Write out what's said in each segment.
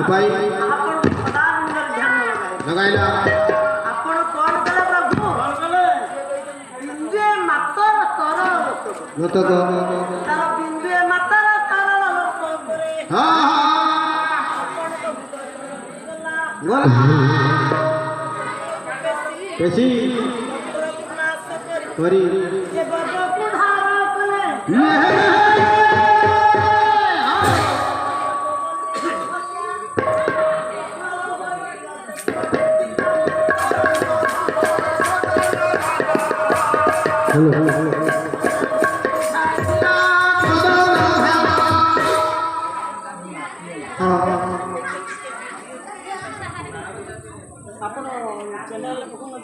उपाय आपण सदानंद ध्यान लगायला आपण कोण केलं प्रभू बिंदुए मातर तरल नव्हतं तो तर बिंदुए मातर तरल लोक करे हा कशी करी जे बजू धारा कले आपण चॅनल बघून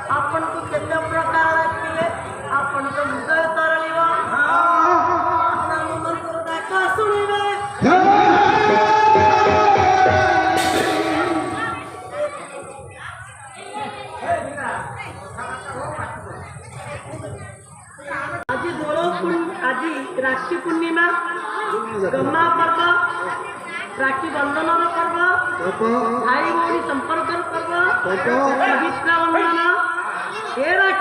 आपण तू केल्या प्रकार केले आपण तो हृदय तरळीवा नंतर दाखवा सुनिवे आजी आजी राखी पूर्णिमा गम्मा पर्व राखी बंधन पर्व भाई भौणी संपर्क पर्व पवित्र बंधन हे राखी